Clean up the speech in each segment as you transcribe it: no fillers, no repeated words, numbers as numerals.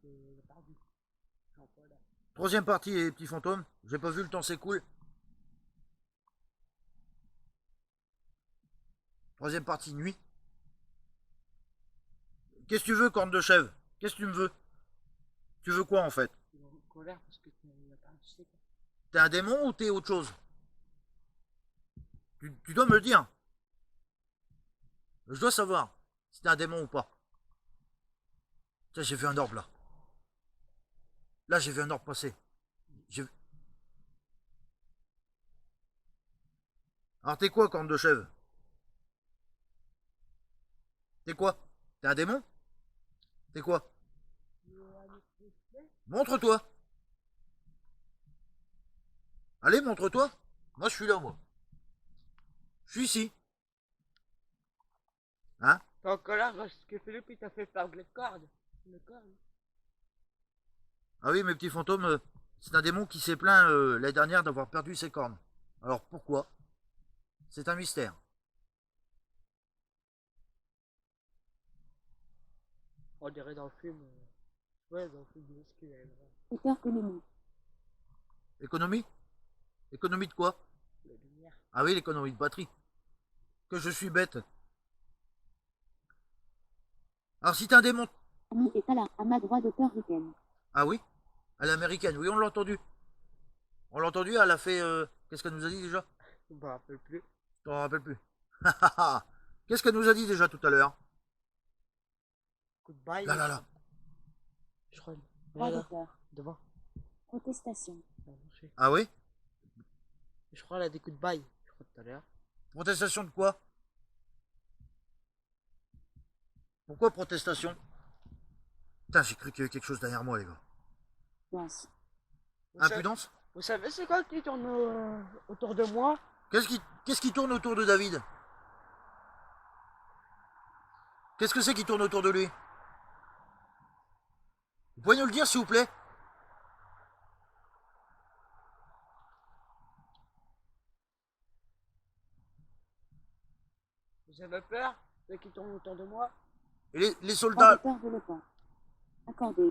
j'ai perdu. Non, pas là. Troisième partie, les petits fantômes. J'ai pas vu, le temps s'écoule. Troisième partie, nuit. Qu'est-ce que tu veux, corne de chèvre? Qu'est-ce que tu me veux? Tu veux quoi en fait? Il est en colère parce que tu as perdu, tu sais quoi. T'es un démon ou t'es autre chose? Tu dois me le dire. Je dois savoir si t'es un démon ou pas. Tiens, j'ai vu un orbe là. Là, j'ai vu un orbe passer. J'ai- Alors, t'es quoi, corne de chèvre? T'es quoi? T'es un démon? T'es quoi? Montre-toi. Allez, montre-toi. Moi, je suis là, moi. Je suis ici. Hein? T'es en colère parce que Philippe il t'a fait perdre les cordes. Les cordes. Ah oui, mes petits fantômes, c'est un démon qui s'est plaint l'année dernière d'avoir perdu ses cornes. Alors, pourquoi? C'est un mystère. On dirait dans le film. Ouais, dans le film de SQL. Économie. Économie? Économie de quoi? La lumière. Ah oui, l'économie de batterie. Que je suis bête. Alors, si t'es un démon... Ami est à ma droite d'auteur week-end. Ah oui? Elle est américaine, oui, on l'a entendu. On l'a entendu, elle a fait... Qu'est-ce qu'elle nous a dit déjà? Je me rappelle plus. Je t'en rappelle plus. Qu'est-ce qu'elle nous a dit déjà tout à l'heure? Coup de bail. Là, là, là. Je crois. Droit Là, là. d'auteur. Devant. Protestation. Ah oui? Je crois qu'elle a des coups de bail. Je crois tout à l'heure. Protestation de quoi? Pourquoi protestation? Putain, j'ai cru qu'il y avait quelque chose derrière moi, les gars. Danse. Impudence? Vous savez c'est quoi qui tourne autour de moi? Qu'est-ce qui tourne autour de David? Qu'est-ce que c'est qui tourne autour de lui? Vous pouvez nous le dire, s'il vous plaît? Vous avez peur de qui tourne autour de moi? Et les Droit soldats... d'auteur de l'OTAN. Accordé.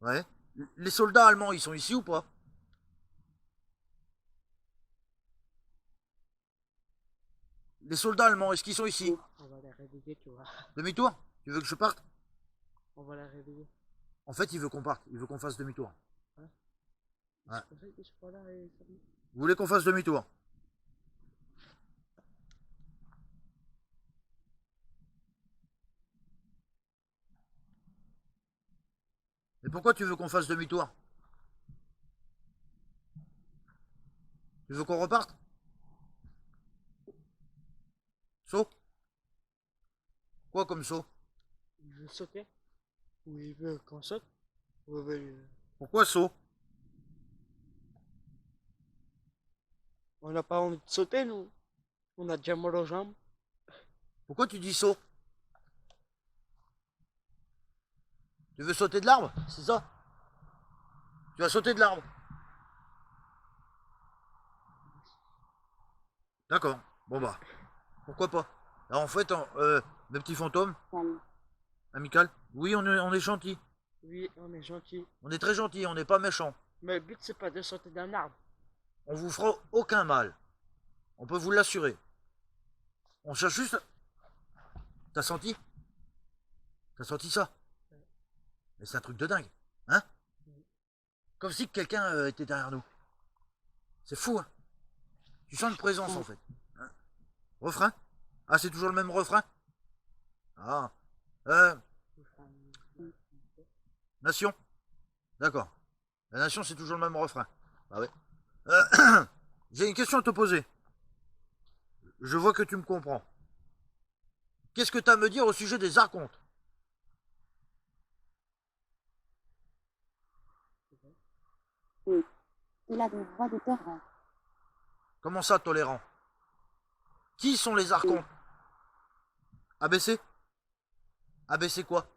Ouais. Les soldats allemands, ils sont ici ou pas? Les soldats allemands, est-ce qu'ils sont ici? On va les réveiller, tu vois. Demi-tour? Tu veux que je parte? On va les réveiller. En fait, il veut qu'on parte. Il veut qu'on fasse demi-tour. Ouais. Ouais. C'est pour ça que je suis pas là et ça me- Vous voulez qu'on fasse demi-tour? Et pourquoi tu veux qu'on fasse demi-tour? Tu veux qu'on reparte? Saut? Quoi comme saut? Il veut sauter? Ou il veut qu'on saute? Ou il veut... Pourquoi saut? On n'a pas envie de sauter, nous. On a déjà mal aux jambes. Pourquoi tu dis saut? Tu veux sauter de l'arbre? C'est ça? Tu vas sauter de l'arbre? D'accord. Bon bah, pourquoi pas? Alors en fait, mes petits fantômes, Calme. amical, oui, on est gentil. Oui, on est gentil. On est très gentil, on n'est pas méchant. Mais le but, c'est pas de sauter d'un arbre. On vous fera aucun mal. On peut vous l'assurer. On cherche juste... T'as senti? T'as senti ça? Mais c'est un truc de dingue. Hein? Comme si quelqu'un était derrière nous. C'est fou, hein? Tu sens une présence, en fait. Hein? Refrain? Ah, c'est toujours le même refrain? Ah. Nation? D'accord. La nation, c'est toujours le même refrain. Ah ouais. J'ai une question à te poser. Je vois que tu me comprends. Qu'est-ce que tu as à me dire au sujet des archontes? Oui. Il a des droits d'auteur rares. Comment ça, tolérant? Qui sont les archontes? ABC? ABC quoi?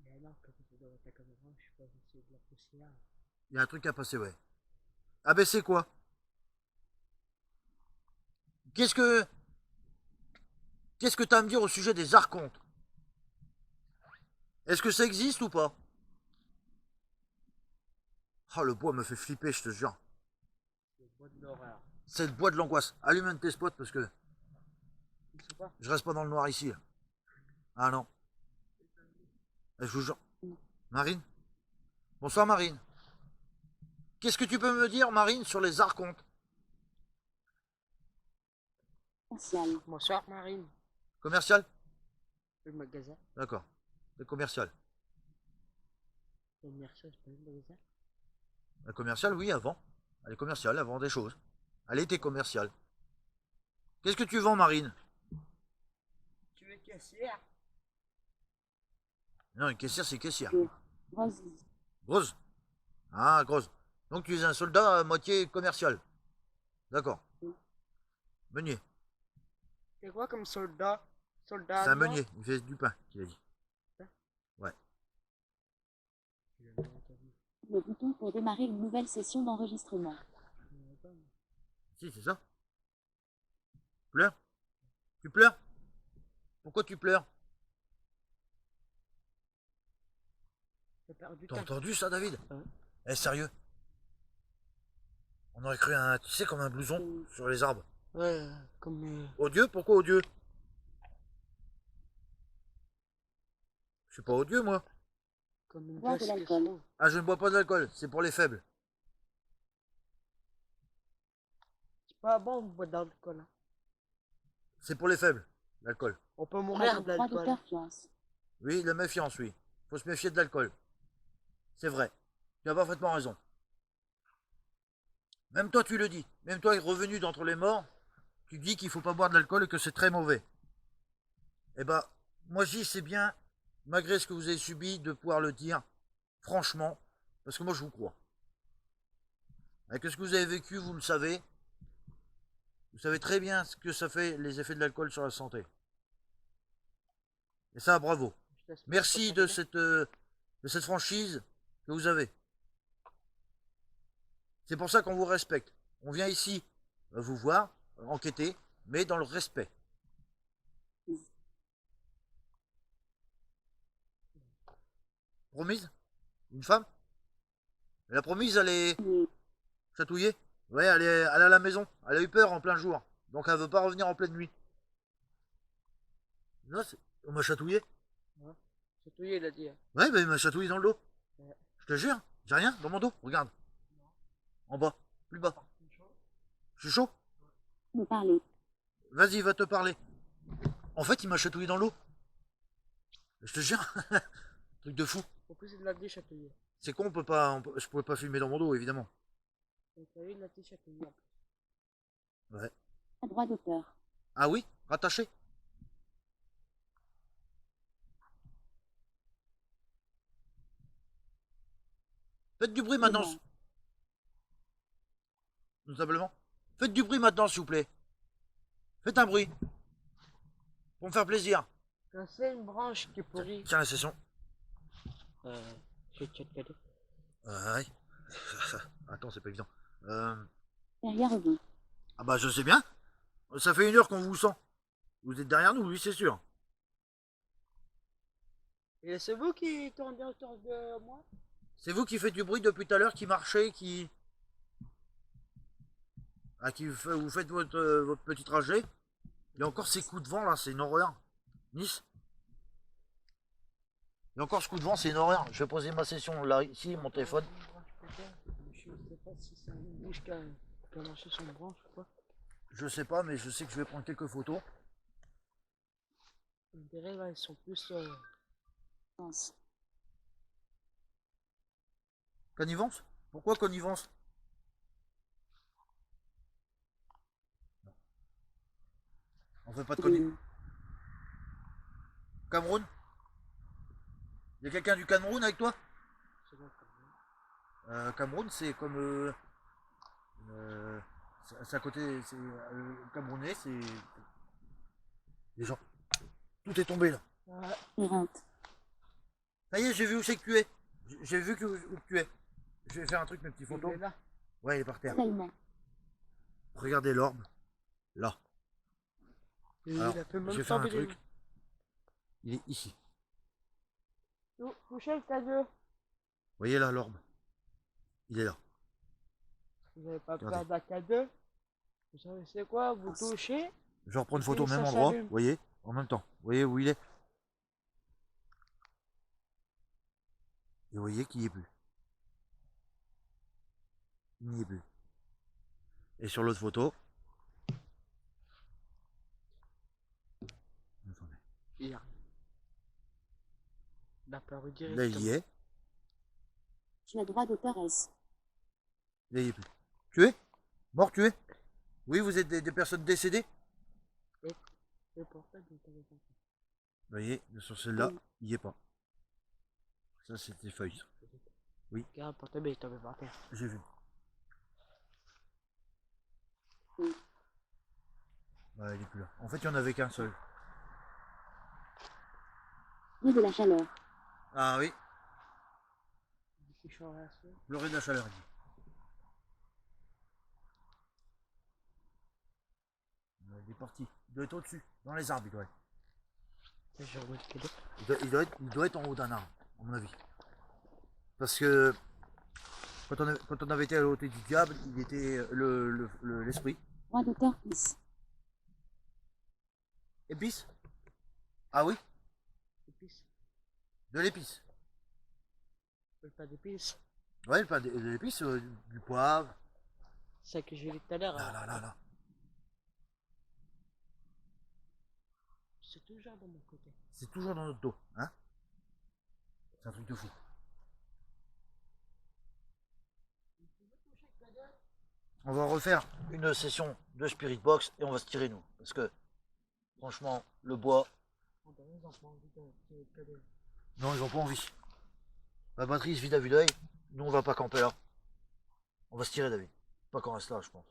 Mais non, quand tu dois ta caméra, je sais pas si c'est de la poussière. Il y a un truc à passer, ouais. ABC quoi? Qu'est-ce que... Qu'est-ce que tu as à me dire au sujet des archontes? Est-ce que ça existe ou pas? Oh, le bois me fait flipper, je te jure. C'est le bois de l'horreur. C'est le bois de l'angoisse. Allume un de tes spots parce que Je sais pas. je reste pas dans le noir ici. Là. Ah non. Je vous jure. Marine? Bonsoir Marine. Qu'est-ce que tu peux me dire, Marine, sur les archontes? Commercial. Bonsoir Marine. Commercial? Le magasin. D'accord. C'est commercial. Le commercial, c'est pas le magasin. La commerciale, oui, avant. Elle est commerciale, elle vend des choses. Elle était commerciale. Qu'est-ce que tu vends, Marine? Tu veux caissière? Non, une caissière, c'est caissière. Rose. Grosse. Ah, grosse. Donc tu es un soldat à moitié commercial. D'accord. Meunier. C'est quoi comme soldat? Soldat C'est un allemand? meunier, il fait du pain, qu'il a dit. Ouais. Le bouton pour démarrer une nouvelle session d'enregistrement. Si, c'est ça. Pleure? Tu pleures? Pourquoi tu pleures? T'as perdu T'as ta... entendu ça, David? Ouais. Eh, sérieux? On aurait cru un, tu sais, comme un blouson sur les arbres. Ouais, comme... Odieux? Pourquoi odieux? Je suis pas odieux, moi. Comme une Boire de glace qui l'alcool. se trouve. Ah, je ne bois pas d'alcool, c'est pour les faibles. C'est pas bon de boire d'alcool. Hein. C'est pour les faibles, l'alcool. On peut Pas mourir de de droit de l'alcool. confiance. Oui, la méfiance, oui. Faut se méfier de l'alcool. C'est vrai. Tu as parfaitement raison. Même toi, tu le dis. Même toi, revenu d'entre les morts, tu dis qu'il faut pas boire de l'alcool et que c'est très mauvais. Eh ben, moi, je dis c'est bien, malgré ce que vous avez subi, de pouvoir le dire, franchement, parce que moi, je vous crois. Avec ce que vous avez vécu, vous le savez. Vous savez très bien ce que ça fait, les effets de l'alcool sur la santé. Et ça, bravo. Je laisse Merci pas de cette franchise que vous avez. C'est pour ça qu'on vous respecte. On vient ici vous voir, enquêter, mais dans le respect. Promise? Une femme? Et la promise, elle est chatouillée? Ouais, elle est à la maison. Elle a eu peur en plein jour. Donc elle veut pas revenir en pleine nuit. Non, on m'a chatouillé. C'est tout, il a dit. Ouais, bah, il m'a chatouillé dans le dos. Ouais. Je te jure, j'ai rien dans mon dos. Regarde. En bas, plus bas. Je suis chaud? Me parler. Vas-y, va te parler. En fait, il m'a chatouillé dans l'eau. Je te jure. Truc de fou. En plus, il l'a déchatouillé. C'est con, je pouvais pas filmer dans mon dos, évidemment. Il l'a déchatouillé. Ouais. Pas droit d'auteur. Ah oui? Rattaché? Faites du bruit maintenant. Bon. Tout simplement. Faites du bruit maintenant, s'il vous plaît. Faites un bruit. Pour me faire plaisir. C'est une branche qui est pourrie. Tiens la session. Je vais te cadeau. Ouais. Attends, c'est pas évident. Derrière vous. Ah bah je sais bien. Ça fait 1 heure qu'on vous sent. Vous êtes derrière nous, oui, c'est sûr. Et c'est vous qui tournez autour de moi? C'est vous qui faites du bruit depuis tout à l'heure, qui marchez, qui... Ah, vous faites votre petit trajet. Il y a encore ces coups de vent là, c'est une horreur. Nice. Il y a encore ce coup de vent, c'est une horreur. Je vais poser ma session là, ici, mon téléphone. Je sais pas si c'est une bouche qui a lancé son branche ou quoi. Je sais pas, mais je sais que je vais prendre quelques photos. On dirait là, ils sont plus... Pense. Connivence? Pourquoi connivence? On fait pas de connivence. Cameroun? Il y a quelqu'un du Cameroun avec toi? C'est bon, quand même. Cameroun, c'est comme... c'est à côté... C'est Camerounais, c'est... Les gens... Tout est tombé là. Errante. Ça y est, j'ai vu où c'est que tu es. J'ai vu où tu es. Je vais faire un truc, mes petits Il fantômes. est là. Ouais, il est par terre. Tellement. Regardez l'orbe. Là. Et Alors, il a fait je même vais faire un tomber les truc. Il est ici. mains. Oh, couchez le cadeau. Vous voyez là l'orbe? Il est là. Vous n'avez pas Regardez. peur d'un cadeau? Vous savez c'est quoi? Vous touchez? Je reprends une photo Et au même ça endroit, s'allume. vous voyez, en même temps. Vous voyez où il est? Et vous voyez qu'il n'y est plus. Il n'y est plus. Et sur l'autre photo. Attendez. Il a apparu Là, il y directement. est. Tu as droit de paresse. Là, il n'y est plus. Tué? Mort, tué? Oui, vous êtes des personnes décédées? Le portable, il t'avait pas. Vous voyez, sur celle-là, Oui. il n'y est pas. Ça, c'était feuilles. Oui. Regarde, le portable, il t'avait par terre. J'ai vu. Oui. Ouais, il est plus là. En fait, il n'y en avait qu'un seul. Dieu de la chaleur. Ah oui, Je suis en relation. pleurer de la chaleur, il dit. Il est parti. Il doit être au-dessus, dans les arbres, il doit être. J'ai envoyé le cadeau. Il doit être en haut d'un arbre, à mon avis. Parce que quand on avait été à l'hôtel du diable, il était l'esprit. Droit d'auteur plus. Épice? Ah oui, Épices. de l'épice. Pas d'épices. Ouais, pas de l'épice, du poivre. C'est ça que j'ai vu tout à l'heure. Là, là, là, là. C'est toujours de mon côté. C'est toujours dans notre dos, hein? C'est un truc de fou. On va refaire une session de Spirit Box et on va se tirer nous. Parce que, franchement, le bois, On dirait qu'ils ont pas envie de tirer le cadeau. non, ils ont pas envie. La batterie se vide à vue d'œil. Nous, on va pas camper là. On va se tirer, David. Pas qu'on reste là, je pense.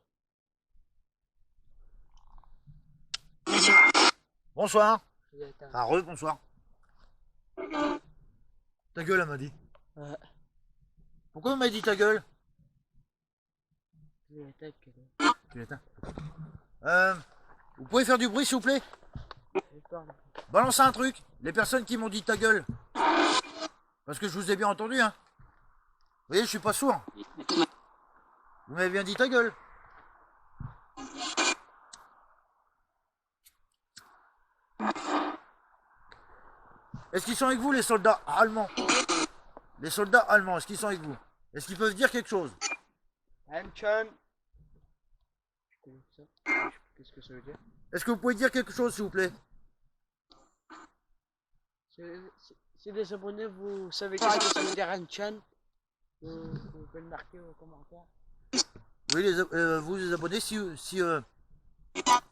Bonsoir. Il est tard. Ah, bonsoir. Ta gueule, elle m'a dit. Ouais. Pourquoi elle m'a dit ta gueule? Il est tard, le cadeau. Tu l'éteins. Vous pouvez faire du bruit, s'il vous plaît? J'ai peur, là. Balancez un truc. Les personnes qui m'ont dit ta gueule. Parce que je vous ai bien entendu, hein. Vous voyez, je suis pas sourd. Vous m'avez bien dit ta gueule. Est-ce qu'ils sont avec vous, les soldats allemands? Les soldats allemands, est-ce qu'ils sont avec vous? Est-ce qu'ils peuvent dire quelque chose? Hanchen. Je connais ça. Je sais pas qu'est-ce que ça veut dire. Est-ce que vous pouvez dire quelque chose, s'il vous plaît? Si les abonnés, vous savez qu'est-ce que ça veut dire Hanchen, vous pouvez le marquer aux commentaires. Oui, vous les abonnés,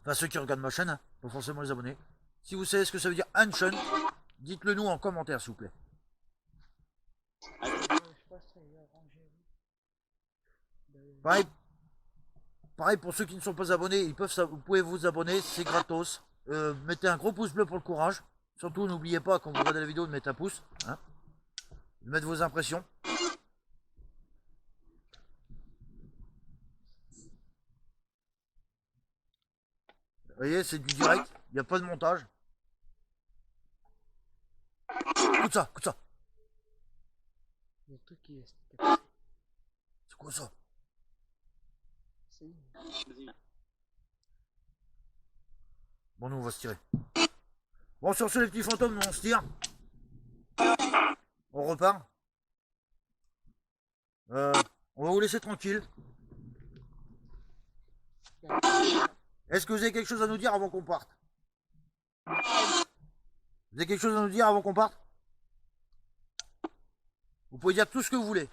enfin ceux qui regardent ma chaîne, hein, pas forcément les abonnés. Si vous savez ce que ça veut dire Hanchen, dites-le nous en commentaire, s'il vous plaît. Je sais pas si ça y est arrangé. Pareil pour ceux qui ne sont pas abonnés, vous pouvez vous abonner, c'est gratos. Mettez un gros pouce bleu pour le courage. Surtout, n'oubliez pas, quand vous regardez la vidéo, de mettre un pouce. Hein, de mettre vos impressions. Vous voyez, c'est du direct. Il n'y a pas de montage. Écoute ça, écoute ça. Il y a un truc qui est. C'est quoi ça? C'est. Bon, nous, on va se tirer. Bon, sur ce, les petits fantômes, nous, on se tire. On repart. On va vous laisser tranquille. Est-ce que vous avez quelque chose à nous dire avant qu'on parte? Vous avez quelque chose à nous dire avant qu'on parte? Vous pouvez dire tout ce que vous voulez.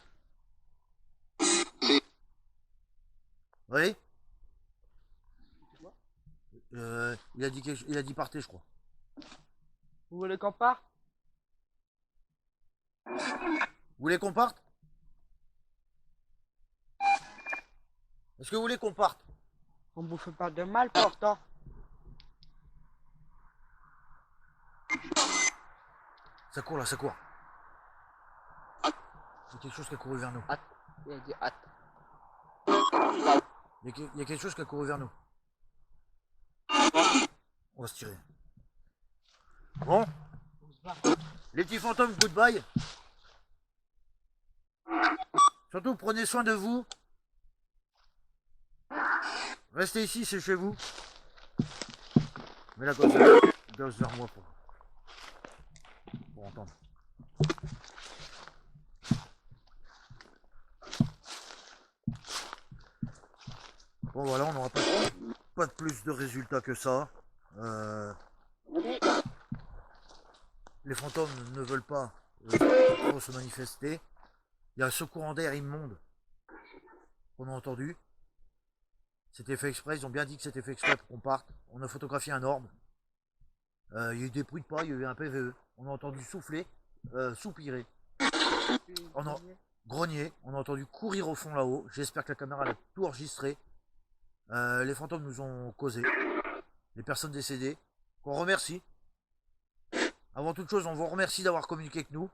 Oui. Il a dit partez, je crois. Vous voulez qu'on parte? Vous voulez qu'on parte? Est-ce que vous voulez qu'on parte? On vous fait pas de mal pourtant. Ça court là, ça court. Il y a quelque chose qui a couru vers nous. Hâte. Il a dit hâte. Il y a quelque chose qui a couru vers nous. On va se tirer. Bon, On se barre. les petits fantômes, goodbye. Surtout, prenez soin de vous. Restez ici, c'est chez vous. Mais la gosse vers moi pour entendre. Bon voilà, on n'aura pas de plus de résultats que ça. Les fantômes ne veulent pas trop se manifester. Il y a ce courant d'air immonde qu'on a entendu. C'était fait exprès, ils ont bien dit que c'était fait exprès pour qu'on parte. On a photographié un orbe. Il y a eu des bruits de pas, il y a eu un PVE. On a entendu souffler, soupirer. On a grogné, on a entendu courir au fond là-haut. J'espère que la caméra a tout enregistré. Les fantômes nous ont causé. Les personnes décédées. Qu'on remercie. Avant toute chose, on vous remercie d'avoir communiqué avec nous.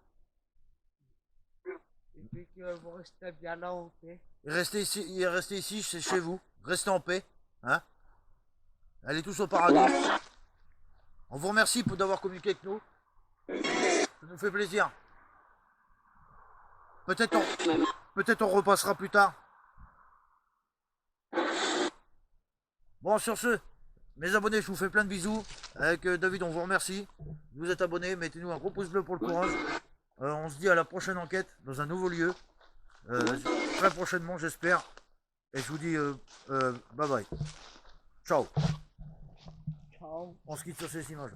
Et puis que vous restez bien là en paix. Et restez ici, c'est chez vous. Restez en paix. Hein? Allez tous au paradis. On vous remercie d'avoir communiqué avec nous. Ça nous fait plaisir. Peut-être on repassera plus tard. Bon, sur ce, mes abonnés, je vous fais plein de bisous. Avec David, on vous remercie. Vous êtes abonnés, mettez-nous un gros pouce bleu pour le courage. On se dit à la prochaine enquête dans un nouveau lieu. Très prochainement, j'espère. Et je vous dis bye bye. Ciao. Ciao. On se quitte sur ces images.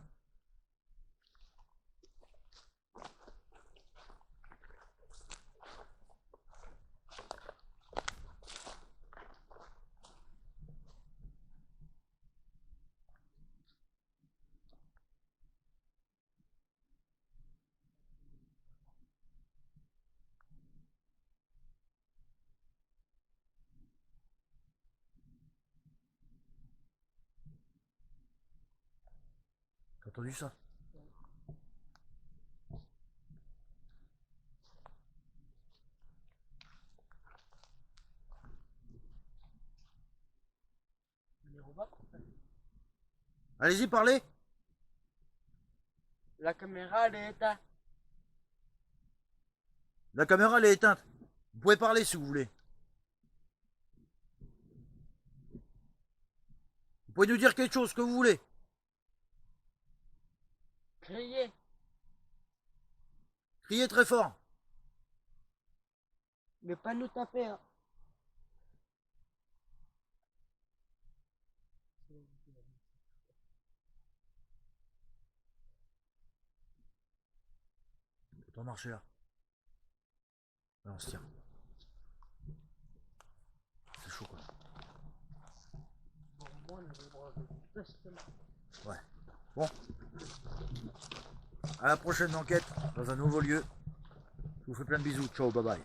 T'as entendu ça? Allez-y, parlez. La caméra elle est éteinte. La caméra, elle est éteinte. Vous pouvez parler si vous voulez. Vous pouvez nous dire quelque chose que vous voulez. Criez. Criez très fort. Mais pas nous taper. Hein. Autant marcher là. Ouais, on se tient. C'est chaud quoi. Ouais. Bon. À la prochaine enquête dans un nouveau lieu. Je vous fais plein de bisous. Ciao, bye bye.